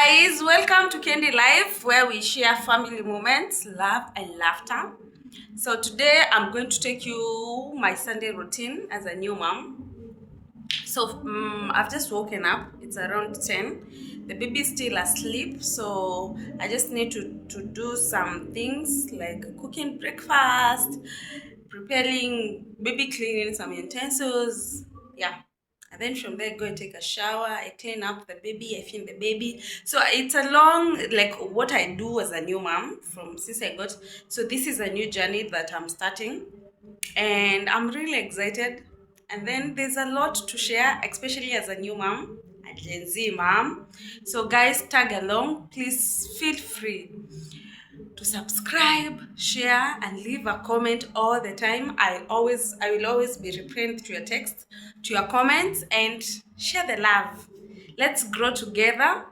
guys, welcome to Kendi Life, where we share family moments, love and laughter. So today I'm going to take you my Sunday routine as a new mom. So I've just woken up. It's around 10. The baby's still asleep, so I just need to do some things like cooking breakfast, preparing, baby cleaning some utensils. Yeah. And then from there, go and take a shower. I clean up the baby. I feed the baby. So it's a long, like what I do as a new mom from since I got. So this is a new journey that I'm starting, and I'm really excited. And then there's a lot to share, especially as a new mom, a Gen Z mom. So guys, tag along. Please feel free to subscribe, share, and leave a comment all the time. I will always be replying to your text, to your comments, and share the love. Let's grow together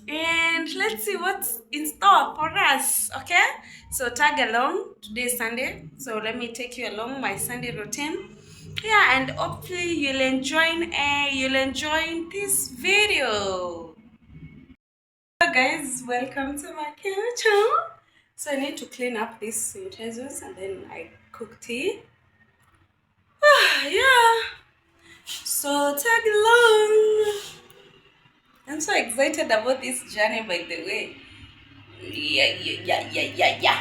and let's see what's in store for us. Okay, so tag along. Today is Sunday, so let me take you along my Sunday routine. Yeah, and hopefully you'll enjoy this video. Hello guys, welcome to my kitchen. So I need to clean up these utensils and then I cook tea. Yeah. So tag along. I'm so excited about this journey, by the way. Yeah.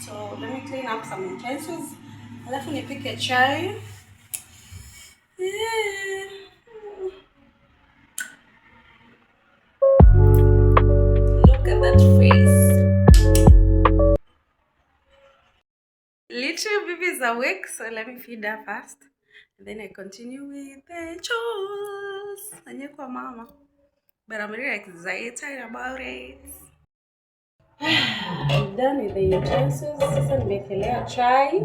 So let me clean up some utensils. Alafu nipike chai. Yeah. Look at that face. Little baby is awake, so let me feed her first. And then I continue with the chores. Anyekwa mama. But I'm really excited about it. I'm done with the utensils. Sasa nimekelea chai.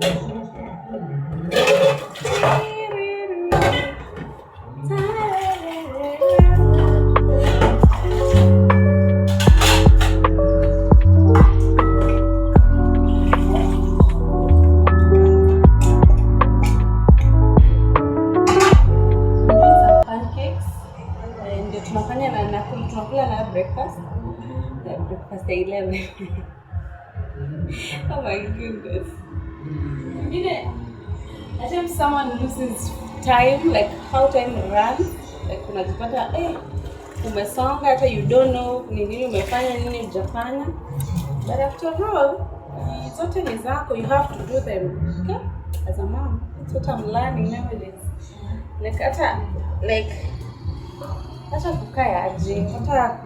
Tunakula na breakfast. Breakfast at 11. Oh my goodness. You know, at times someone loses time, like how time runs. Like unajipata umesonga hata you don't know ni nini umefanya nini hujafanya. But after all, zote ni zako, you have to do them. Okay? As a mom, that's what I'm learning nowadays. Like hata kukaya aje, hata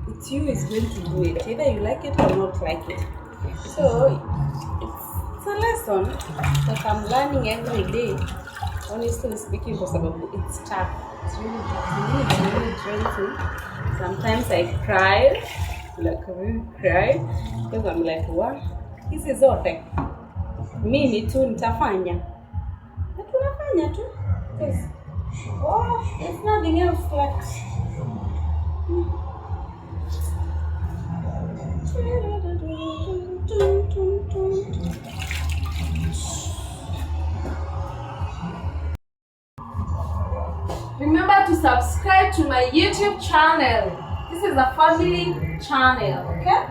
it's you is going to do it. Either you like it or not like it. So it's a lesson that I'm learning every day. Honestly speaking, because it's tough. It's really tough. It's really draining. Sometimes I cry, like really cry, because I'm like, what? This is all like mimi tu nitafanya. Na tunafanya tu. Because there's nothing else left. Remember to subscribe to my YouTube channel. This is a family channel, okay?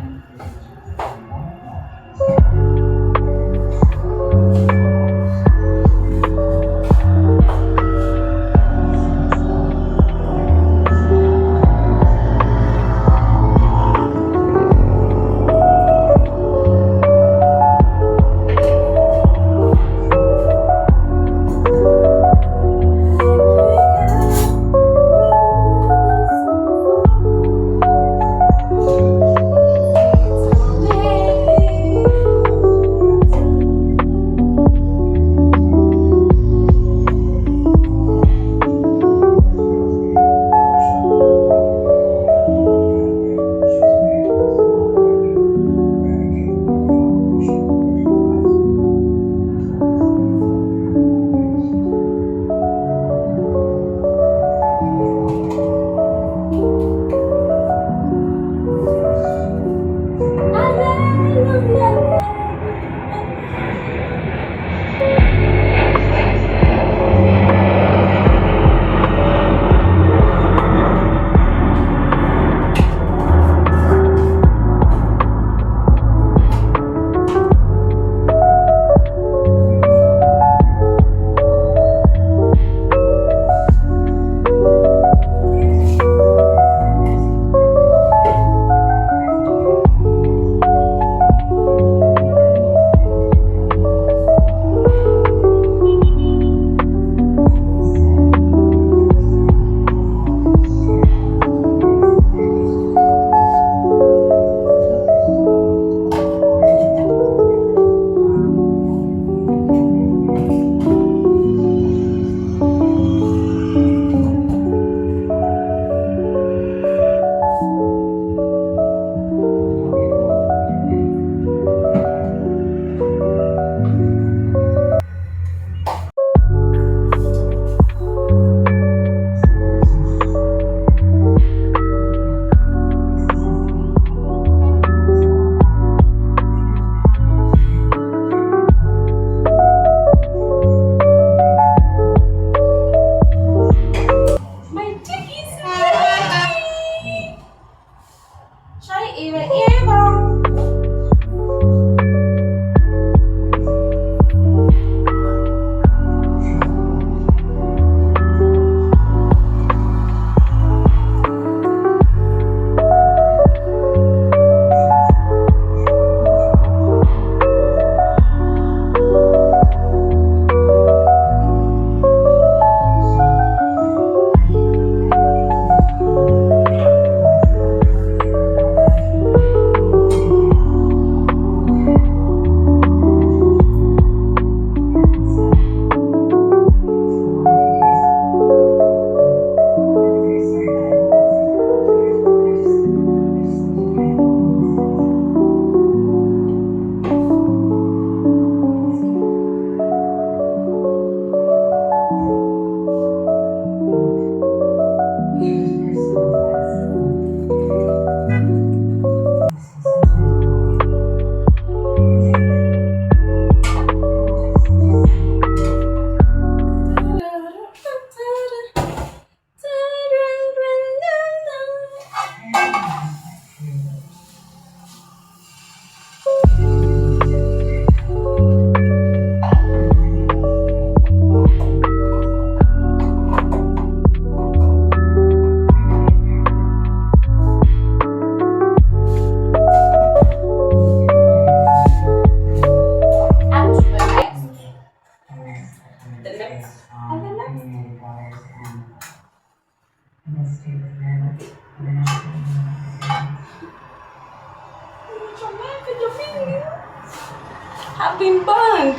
have been burnt.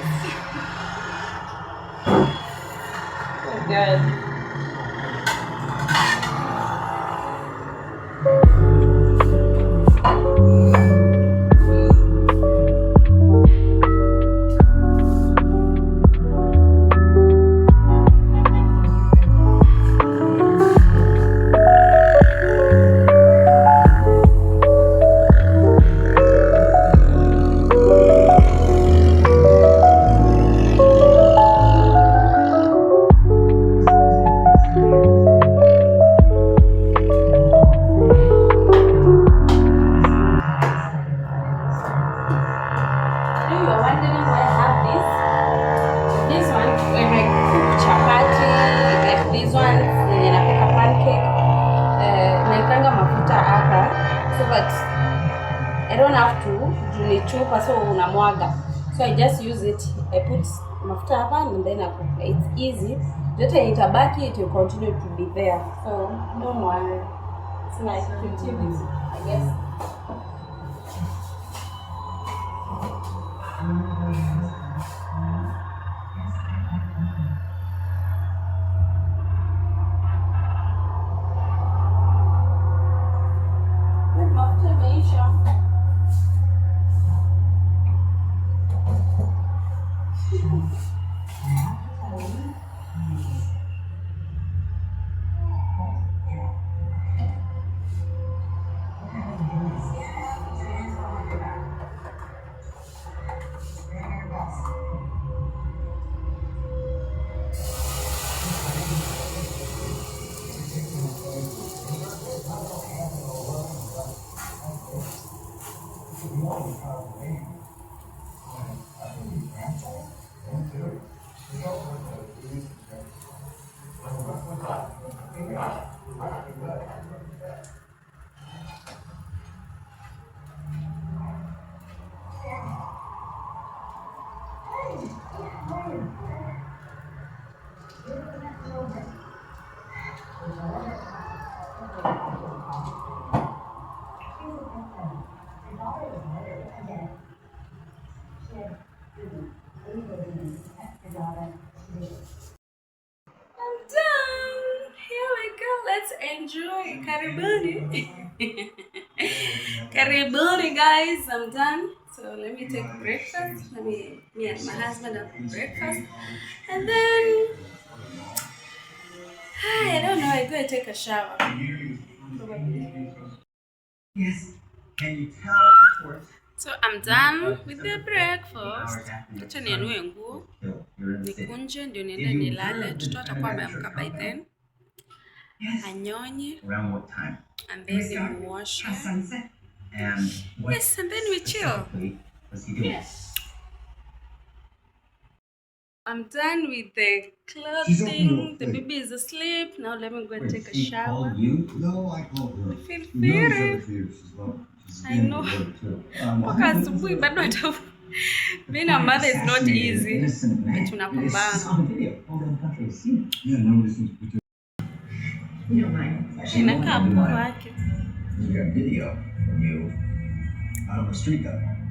Oh God. I don't have to chupa so unamwaga. So I just use it. I put mafuta hapa and then I cook. It's easy. Jote itabaki, it will continue to be there. So don't worry. It's like 15 minutes, I guess. I'm done. Here we go. Let's enjoy. Karibuni. Karibuni, guys. I'm done. So let me take breakfast. Me and my husband have breakfast. And then, I don't know, I'm going to take a shower. Probably. Yes. Can you tell? So I'm done with the breakfast. Acha nianue nguo. Nikunje ndio niende nilale. Mtoto atakuwa ameamka by then. Anyonye. And then nimuoshe. Yes, and then we chill. Yes. I'm done with the clothing. The baby is asleep. Now let me go and take a shower. I feel better. I know. Because being a mother is not easy. But tunapambana. Inakaa mkuu wake. You got video of you out on the street that morning.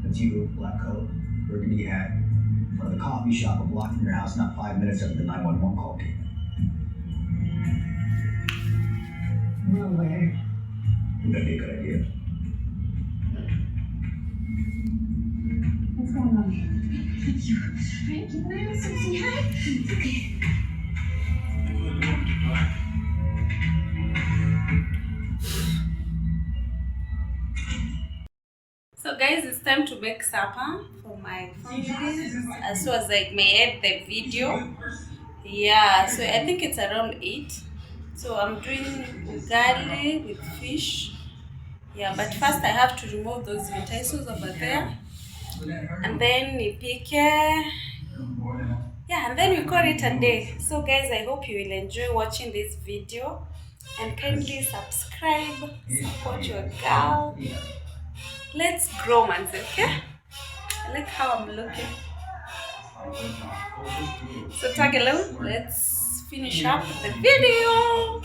It's you, black coat, burgundy hat, in front of the coffee shop a block from your house, not 5 minutes after the 911 call came in. Well, where? That'd be a good idea. What's going on? Thank you. Thank you. Can I have some say hi? Okay. So guys, it's time to make supper for my family. As well as I made the video. Yeah, so I think it's around 8. So I'm doing ugali with fish. Yeah, but first I have to remove those utensils over there. And then nipike. Yeah, and then we call it a day. So guys, I hope you will enjoy watching this video. And kindly subscribe, support your girl. Let's grow, man, okay? I like how I'm looking. So tag along, let's finish up the video.